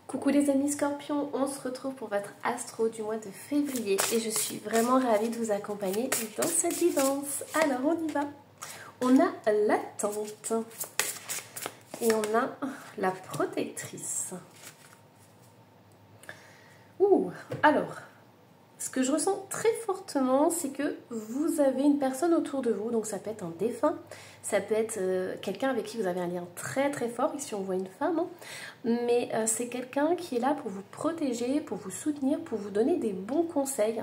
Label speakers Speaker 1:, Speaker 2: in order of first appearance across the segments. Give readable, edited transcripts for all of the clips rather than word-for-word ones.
Speaker 1: Coucou les amis Scorpions, on se retrouve pour votre astro du mois de février et je suis vraiment ravie de vous accompagner dans cette guidance. Alors on y va. On a la tante et on a la protectrice. Alors, ce que je ressens très fortement, c'est que vous avez une personne autour de vous, donc ça peut être un défunt, ça peut être quelqu'un avec qui vous avez un lien très très fort, ici on voit une femme, hein, mais c'est quelqu'un qui est là pour vous protéger, pour vous soutenir, pour vous donner des bons conseils,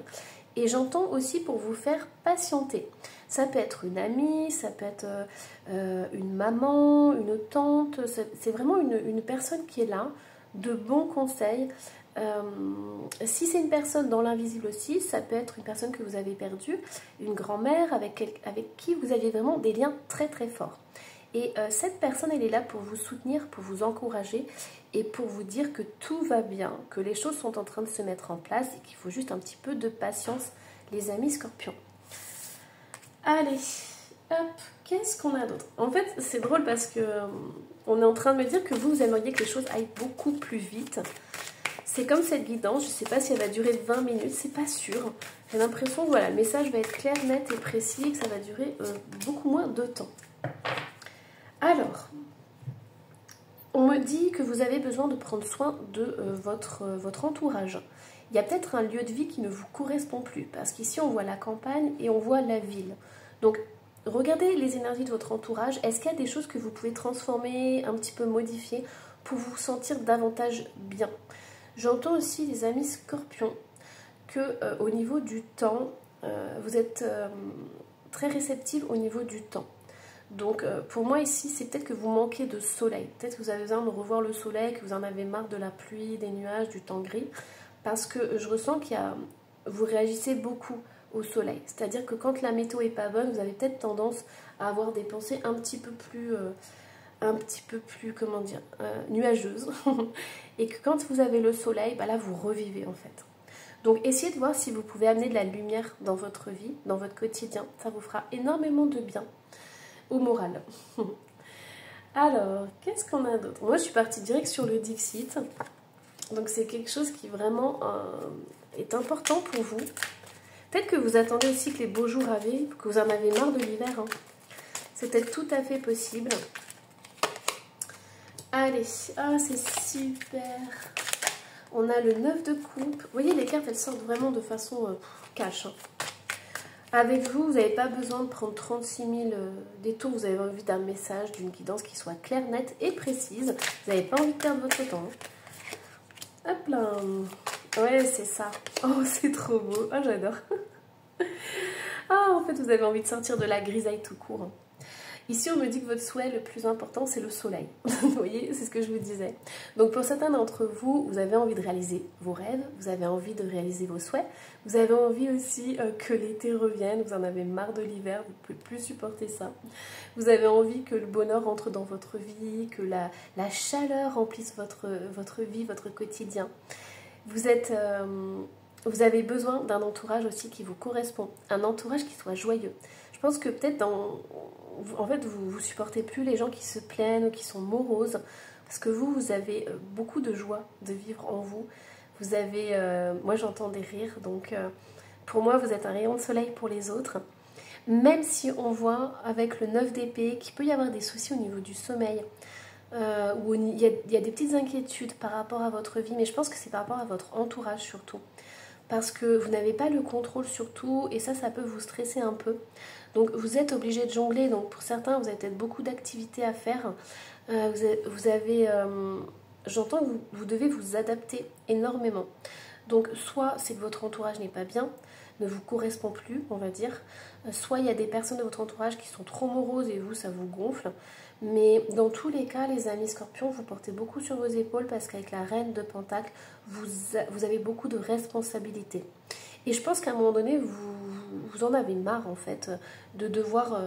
Speaker 1: et j'entends aussi pour vous faire patienter. Ça peut être une amie, ça peut être une maman, une tante, c'est vraiment une personne qui est là, de bons conseils. Si c'est une personne dans l'invisible aussi, ça peut être une personne que vous avez perdue, une grand-mère avec qui vous aviez vraiment des liens très très forts. Et cette personne, elle est là pour vous soutenir, pour vous encourager et pour vous dire que tout va bien, que les choses sont en train de se mettre en place et qu'il faut juste un petit peu de patience, les amis Scorpions. Allez, hop, qu'est-ce qu'on a d'autre? En fait, c'est drôle parce que on est en train de me dire que vous aimeriez que les choses aillent beaucoup plus vite. C'est comme cette guidance, je ne sais pas si elle va durer 20 minutes, c'est pas sûr. J'ai l'impression que voilà, le message va être clair, net et précis et que ça va durer beaucoup moins de temps. Alors, on me dit que vous avez besoin de prendre soin de votre entourage. Il y a peut-être un lieu de vie qui ne vous correspond plus, parce qu'ici on voit la campagne et on voit la ville. Donc, regardez les énergies de votre entourage. Est-ce qu'il y a des choses que vous pouvez transformer, un petit peu modifier, pour vous sentir davantage bien ? J'entends aussi, les amis Scorpions, que au niveau du temps, vous êtes très réceptifs au niveau du temps. Donc pour moi ici, c'est peut-être que vous manquez de soleil. Peut-être que vous avez besoin de revoir le soleil, que vous en avez marre de la pluie, des nuages, du temps gris. Parce que je ressens vous réagissez beaucoup au soleil. C'est-à-dire que quand la météo est pas bonne, vous avez peut-être tendance à avoir des pensées un petit peu plus, comment dire, nuageuses. Et que quand vous avez le soleil, bah là vous revivez en fait. Donc essayez de voir si vous pouvez amener de la lumière dans votre vie, dans votre quotidien. Ça vous fera énormément de bien au moral. Alors, qu'est-ce qu'on a d'autre? Moi je suis partie direct sur le Dixit. Donc c'est quelque chose qui vraiment est important pour vous. Peut-être que vous attendez aussi que les beaux jours arrivent, que vous en avez marre de l'hiver. Hein. C'est peut-être tout à fait possible. Allez, c'est super. On a le 9 de coupe. Vous voyez, les cartes, elles sortent vraiment de façon cash. Hein. Avec vous, vous n'avez pas besoin de prendre 36 000 détours. Vous avez envie d'un message, d'une guidance qui soit claire, nette et précise. Vous n'avez pas envie de perdre votre temps. Hein. Hop là. Ouais, c'est ça. Oh, c'est trop beau. Ah, j'adore. En fait, vous avez envie de sortir de la grisaille tout court. Hein. Ici, on me dit que votre souhait le plus important, c'est le soleil. Vous voyez, c'est ce que je vous disais. Donc, pour certains d'entre vous, vous avez envie de réaliser vos rêves, vous avez envie de réaliser vos souhaits, vous avez envie aussi que l'été revienne, vous en avez marre de l'hiver, vous ne pouvez plus supporter ça. Vous avez envie que le bonheur entre dans votre vie, que la chaleur remplisse votre vie, votre quotidien. Vous avez besoin d'un entourage aussi qui vous correspond, un entourage qui soit joyeux. Je pense que peut-être en fait, vous supportez plus les gens qui se plaignent ou qui sont moroses, parce que vous avez beaucoup de joie de vivre en vous. Vous avez, moi j'entends des rires, donc pour moi vous êtes un rayon de soleil pour les autres. Même si on voit avec le 9 d'épée qu'il peut y avoir des soucis au niveau du sommeil, où il y a des petites inquiétudes par rapport à votre vie, mais je pense que c'est par rapport à votre entourage surtout. Parce que vous n'avez pas le contrôle sur tout et ça peut vous stresser un peu. Donc vous êtes obligé de jongler, donc pour certains vous avez peut-être beaucoup d'activités à faire. J'entends que vous devez vous adapter énormément. Donc soit c'est que votre entourage n'est pas bien, ne vous correspond plus, on va dire. Soit il y a des personnes de votre entourage qui sont trop moroses et vous, ça vous gonfle. Mais dans tous les cas, les amis Scorpions, vous portez beaucoup sur vos épaules parce qu'avec la reine de Pentacle, vous avez beaucoup de responsabilités. Et je pense qu'à un moment donné, vous en avez marre en fait de devoir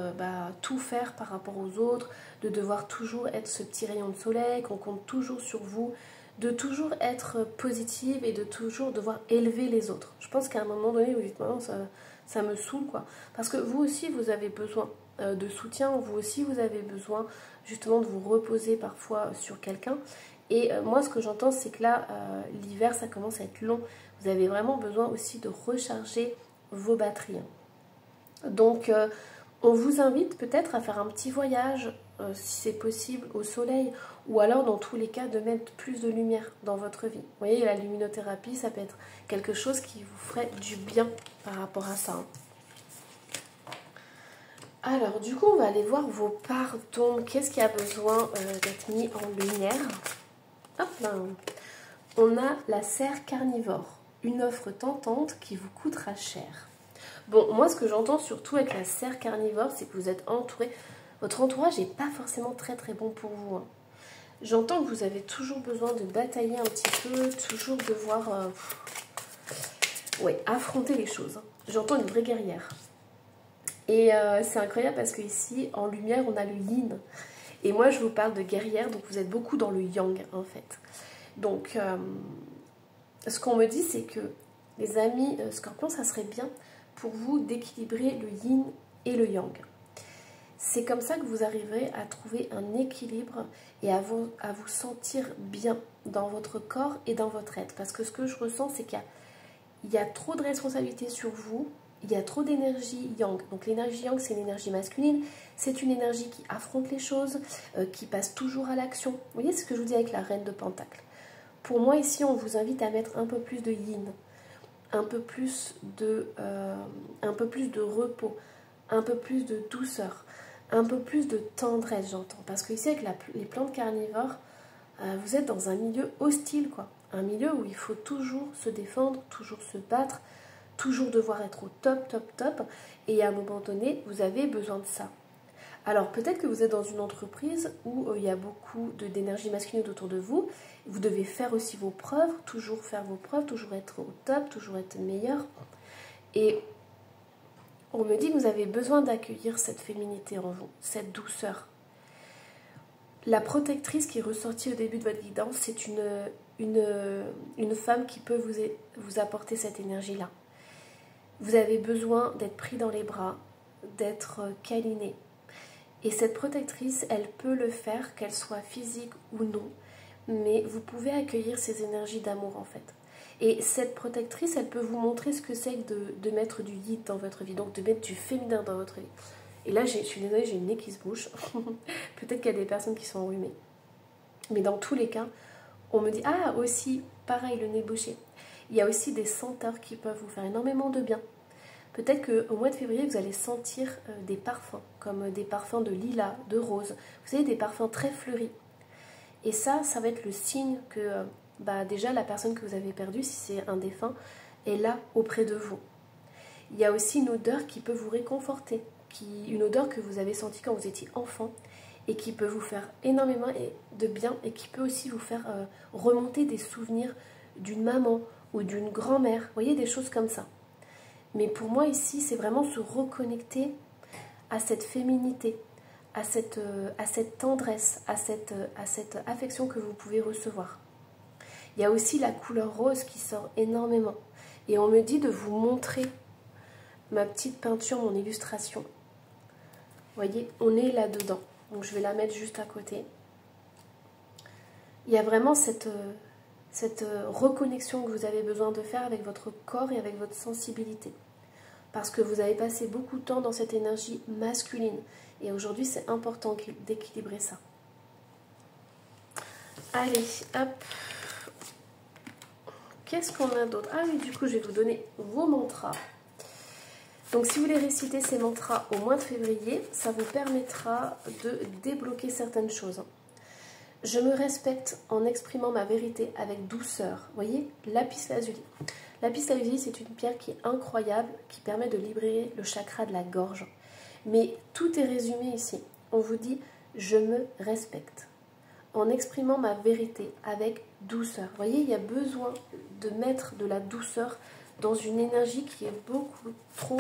Speaker 1: tout faire par rapport aux autres, de devoir toujours être ce petit rayon de soleil, qu'on compte toujours sur vous, de toujours être positive et de toujours devoir élever les autres. Je pense qu'à un moment donné, vous dites, non, ça me saoule quoi. Parce que vous aussi, vous avez besoin de soutien, vous aussi, vous avez besoin justement de vous reposer parfois sur quelqu'un. Et moi, ce que j'entends, c'est que là, l'hiver, ça commence à être long. Vous avez vraiment besoin aussi de recharger vos batteries. Donc, on vous invite peut-être à faire un petit voyage, si c'est possible, au soleil, ou alors dans tous les cas de mettre plus de lumière dans votre vie. Vous voyez, la luminothérapie, ça peut être quelque chose qui vous ferait du bien par rapport à ça. Alors, du coup, on va aller voir vos parts d'ombre. Qu'est-ce qui a besoin d'être mis en lumière? Hop là. On a la serre carnivore, une offre tentante qui vous coûtera cher. Bon, moi, ce que j'entends surtout avec la serre carnivore, c'est que vous êtes entouré. Votre entourage n'est pas forcément très très bon pour vous. Hein. J'entends que vous avez toujours besoin de batailler un petit peu, toujours devoir affronter les choses. Hein. J'entends une vraie guerrière. Et c'est incroyable parce qu'ici, en lumière, on a le yin. Et moi, je vous parle de guerrière, donc vous êtes beaucoup dans le yang, en fait. Donc, ce qu'on me dit, c'est que, les amis scorpions, ça serait bien pour vous d'équilibrer le yin et le yang. C'est comme ça que vous arriverez à trouver un équilibre et à vous sentir bien dans votre corps et dans votre être. Parce que ce que je ressens, c'est qu'il y a trop de responsabilités sur vous, il y a trop d'énergie yang. Donc l'énergie yang, c'est une énergie masculine, c'est une énergie qui affronte les choses, qui passe toujours à l'action. Vous voyez ce que je vous dis avec la reine de Pentacle. Pour moi, ici, on vous invite à mettre un peu plus de yin, un peu plus de repos, un peu plus de douceur, un peu plus de tendresse, j'entends. Parce que ici, avec les plantes carnivores, vous êtes dans un milieu hostile, quoi. Un milieu où il faut toujours se défendre, toujours se battre, toujours devoir être au top, top, top. Et à un moment donné, vous avez besoin de ça. Alors, peut-être que vous êtes dans une entreprise où il y a beaucoup d'énergie masculine autour de vous. Vous devez faire aussi vos preuves, toujours faire vos preuves, toujours être au top, toujours être meilleur. Et on me dit que vous avez besoin d'accueillir cette féminité en vous, cette douceur. La protectrice qui est ressortie au début de votre guidance, c'est une femme qui peut vous apporter cette énergie-là. Vous avez besoin d'être pris dans les bras, d'être câliné. Et cette protectrice, elle peut le faire, qu'elle soit physique ou non, mais vous pouvez accueillir ces énergies d'amour en fait. Et cette protectrice, elle peut vous montrer ce que c'est que de mettre du yin dans votre vie, donc de mettre du féminin dans votre vie. Et là, je suis désolée, j'ai le nez qui se bouche. Peut-être qu'il y a des personnes qui sont enrhumées. Mais dans tous les cas, on me dit, ah aussi, pareil, le nez bouché. Il y a aussi des senteurs qui peuvent vous faire énormément de bien. Peut-être qu'au mois de février, vous allez sentir des parfums, comme des parfums de lilas, de rose. Vous savez, des parfums très fleuris. Et ça va être le signe que déjà la personne que vous avez perdue, si c'est un défunt, est là auprès de vous. Il y a aussi une odeur qui peut vous réconforter, une odeur que vous avez sentie quand vous étiez enfant et qui peut vous faire énormément de bien et qui peut aussi vous faire remonter des souvenirs d'une maman ou d'une grand-mère. Vous voyez, des choses comme ça. Mais pour moi ici, c'est vraiment se reconnecter à cette féminité, à cette tendresse, à cette affection que vous pouvez recevoir. Il y a aussi la couleur rose qui sort énormément. Et on me dit de vous montrer ma petite peinture, mon illustration. Vous voyez, on est là-dedans. Donc je vais la mettre juste à côté. Il y a vraiment cette reconnexion que vous avez besoin de faire avec votre corps et avec votre sensibilité. Parce que vous avez passé beaucoup de temps dans cette énergie masculine. Et aujourd'hui, c'est important d'équilibrer ça. Allez, hop. Qu'est-ce qu'on a d'autre? Ah oui, du coup, je vais vous donner vos mantras. Donc, si vous voulez réciter ces mantras au mois de février, ça vous permettra de débloquer certaines choses. Je me respecte en exprimant ma vérité avec douceur. Vous voyez, lapis lazuli. Lapis lazuli, c'est une pierre qui est incroyable, qui permet de libérer le chakra de la gorge. Mais tout est résumé ici. On vous dit, je me respecte. En exprimant ma vérité avec douceur. Vous voyez, il y a besoin de mettre de la douceur dans une énergie qui est beaucoup trop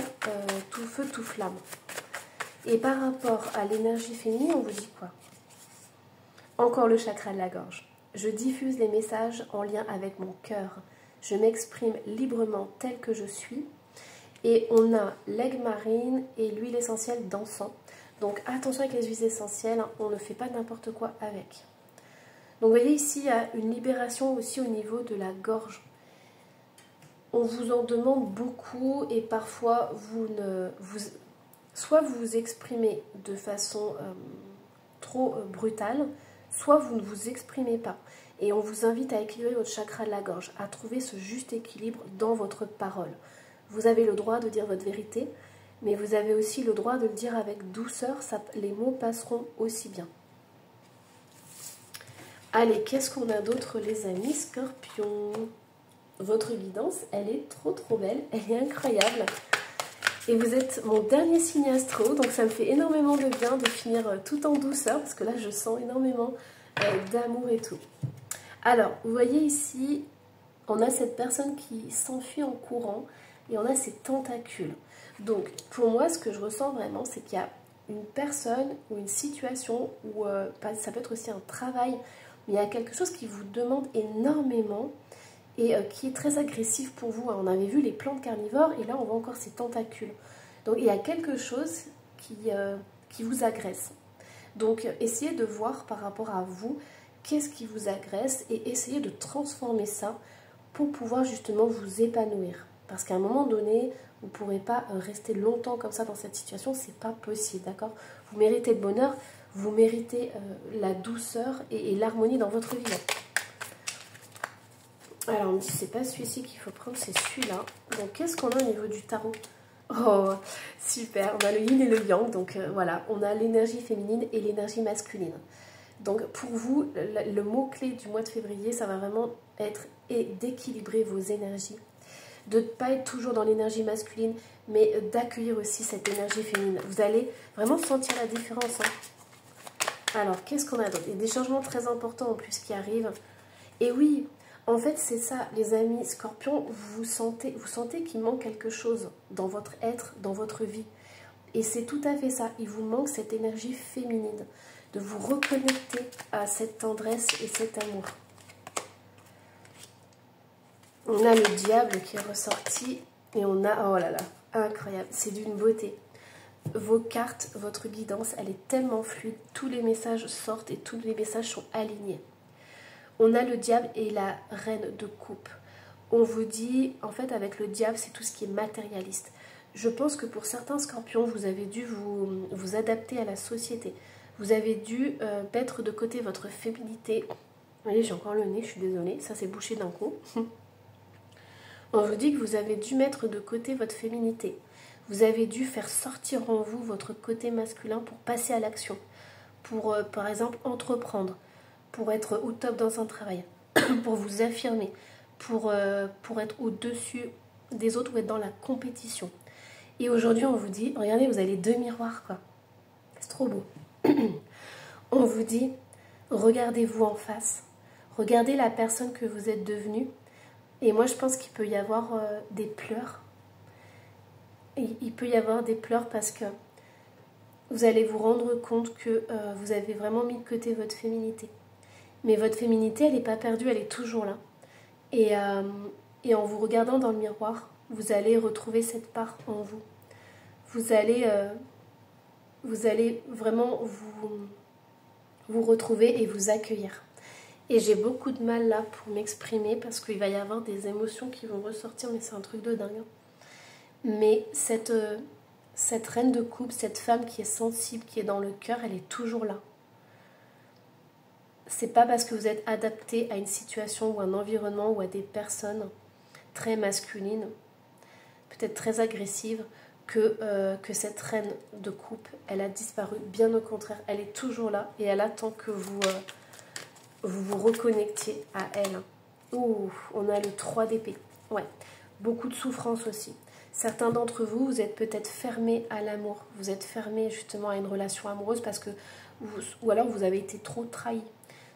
Speaker 1: tout feu, tout flamme. Et par rapport à l'énergie féminine, on vous dit quoi? Encore le chakra de la gorge. Je diffuse les messages en lien avec mon cœur. Je m'exprime librement tel que je suis. Et on a l'aigle marine et l'huile essentielle d'encens. Donc attention avec les huiles essentielles, on ne fait pas n'importe quoi avec. Donc vous voyez ici, il y a une libération aussi au niveau de la gorge. On vous en demande beaucoup et parfois soit vous vous exprimez de façon trop brutale, soit vous ne vous exprimez pas. Et on vous invite à équilibrer votre chakra de la gorge, à trouver ce juste équilibre dans votre parole. Vous avez le droit de dire votre vérité, mais vous avez aussi le droit de le dire avec douceur, les mots passeront aussi bien. Allez, qu'est-ce qu'on a d'autre les amis Scorpion? Votre guidance, elle est trop belle, elle est incroyable. Et vous êtes mon dernier signe astro, donc ça me fait énormément de bien de finir tout en douceur, parce que là je sens énormément d'amour et tout. Alors, vous voyez ici, on a cette personne qui s'enfuit en courant, et on a ses tentacules. Donc, pour moi, ce que je ressens vraiment, c'est qu'il y a une personne ou une situation, ou ça peut être aussi un travail, mais il y a quelque chose qui vous demande énormément, et qui est très agressif pour vous. On avait vu les plantes carnivores et là on voit encore ces tentacules. Donc il y a quelque chose qui vous agresse. Donc essayez de voir par rapport à vous qu'est-ce qui vous agresse et essayez de transformer ça pour pouvoir justement vous épanouir. Parce qu'à un moment donné, vous ne pourrez pas rester longtemps comme ça dans cette situation, c'est pas possible, d'accord? Vous méritez le bonheur, vous méritez la douceur et l'harmonie dans votre vie. Alors, on me dit c'est pas celui-ci qu'il faut prendre, c'est celui-là. Donc, qu'est-ce qu'on a au niveau du tarot? Oh, super, on a le yin et le yang. Donc, voilà, on a l'énergie féminine et l'énergie masculine. Donc, pour vous, le mot-clé du mois de février, ça va vraiment être d'équilibrer vos énergies. De ne pas être toujours dans l'énergie masculine, mais d'accueillir aussi cette énergie féminine. Vous allez vraiment sentir la différence. Alors, qu'est-ce qu'on a d'autre? Il y a des changements très importants en plus qui arrivent. Et oui, en fait, c'est ça, les amis Scorpions, vous sentez qu'il manque quelque chose dans votre être, dans votre vie. Et c'est tout à fait ça, il vous manque cette énergie féminine, de vous reconnecter à cette tendresse et cet amour. On a le diable qui est ressorti et on a, oh là là, incroyable, c'est d'une beauté. Vos cartes, votre guidance, elle est tellement fluide, tous les messages sortent et tous les messages sont alignés. On a le diable et la reine de coupe. On vous dit, en fait, avec le diable, c'est tout ce qui est matérialiste. Je pense que pour certains scorpions, vous avez dû vous adapter à la société. Vous avez dû mettre de côté votre féminité. Allez, j'ai encore le nez, je suis désolée, ça s'est bouché d'un coup. On vous dit que vous avez dû mettre de côté votre féminité. Vous avez dû faire sortir en vous votre côté masculin pour passer à l'action. Pour, par exemple, entreprendre. Pour être au top dans un travail, pour vous affirmer, pour être au-dessus des autres ou être dans la compétition. Et aujourd'hui, on vous dit, regardez, vous avez les deux miroirs, quoi. C'est trop beau. On vous dit, regardez-vous en face, regardez la personne que vous êtes devenue. Et moi, je pense qu'il peut y avoir des pleurs. Et il peut y avoir des pleurs parce que vous allez vous rendre compte que vous avez vraiment mis de côté votre féminité. Mais votre féminité, elle n'est pas perdue, elle est toujours là. Et en vous regardant dans le miroir, vous allez retrouver cette part en vous. Vous allez vraiment vous retrouver et vous accueillir. Et j'ai beaucoup de mal là pour m'exprimer parce qu'il va y avoir des émotions qui vont ressortir, mais c'est un truc de dingue. Mais cette reine de coupe, cette femme qui est sensible, qui est dans le cœur, elle est toujours là. C'est pas parce que vous êtes adapté à une situation ou un environnement ou à des personnes très masculines, peut-être très agressives, que cette reine de coupe, elle a disparu. Bien au contraire, elle est toujours là et elle attend que vous vous reconnectiez à elle. Ouh, on a le 3 d'épée. Ouais, beaucoup de souffrance aussi. Certains d'entre vous, vous êtes peut-être fermés à l'amour. Vous êtes fermés justement à une relation amoureuse parce que, ou alors vous avez été trop trahis.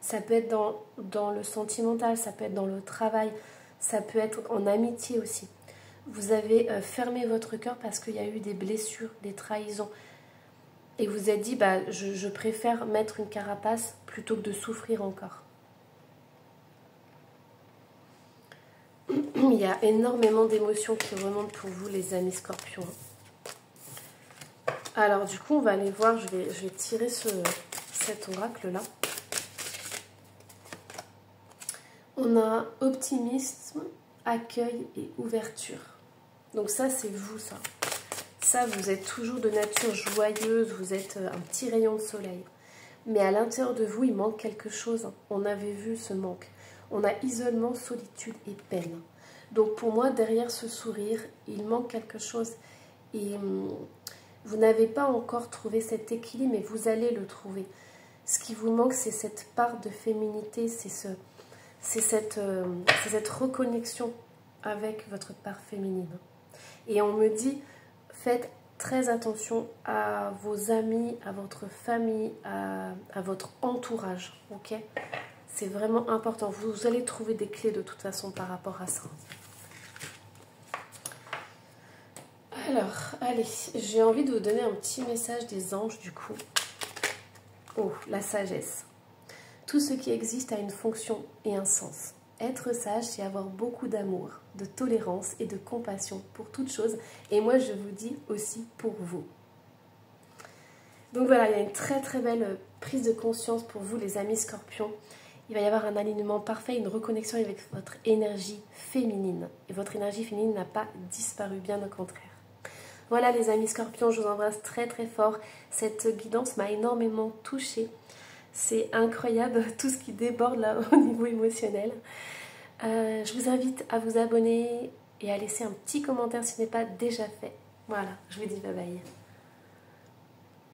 Speaker 1: Ça peut être dans le sentimental, ça peut être dans le travail, ça peut être en amitié aussi. Vous avez fermé votre cœur parce qu'il y a eu des blessures, des trahisons. Et vous vous êtes dit, bah, je préfère mettre une carapace plutôt que de souffrir encore. Il y a énormément d'émotions qui remontent pour vous, les amis scorpions. Alors du coup, on va aller voir, je vais tirer cet oracle-là. On a optimisme, accueil et ouverture. Donc ça, c'est vous, ça. Ça, vous êtes toujours de nature joyeuse, vous êtes un petit rayon de soleil. Mais à l'intérieur de vous, il manque quelque chose. On avait vu ce manque. On a isolement, solitude et peine. Donc pour moi, derrière ce sourire, il manque quelque chose. Et vous n'avez pas encore trouvé cet équilibre, mais vous allez le trouver. Ce qui vous manque, c'est cette part de féminité, c'est cette reconnexion avec votre part féminine. Et on me dit, faites très attention à vos amis, à votre famille, à votre entourage, ok? C'est vraiment important. Vous allez trouver des clés de toute façon par rapport à ça. Alors, allez, j'ai envie de vous donner un petit message des anges du coup. Oh, la sagesse. Tout ce qui existe a une fonction et un sens. Être sage, c'est avoir beaucoup d'amour, de tolérance et de compassion pour toute chose. Et moi, je vous dis aussi pour vous. Donc voilà, il y a une très très belle prise de conscience pour vous, les amis scorpions. Il va y avoir un alignement parfait, une reconnexion avec votre énergie féminine. Et votre énergie féminine n'a pas disparu, bien au contraire. Voilà les amis scorpions, je vous embrasse très très fort. Cette guidance m'a énormément touchée. C'est incroyable tout ce qui déborde là au niveau émotionnel. Je vous invite à vous abonner et à laisser un petit commentaire si ce n'est pas déjà fait. Voilà, je vous dis bye bye.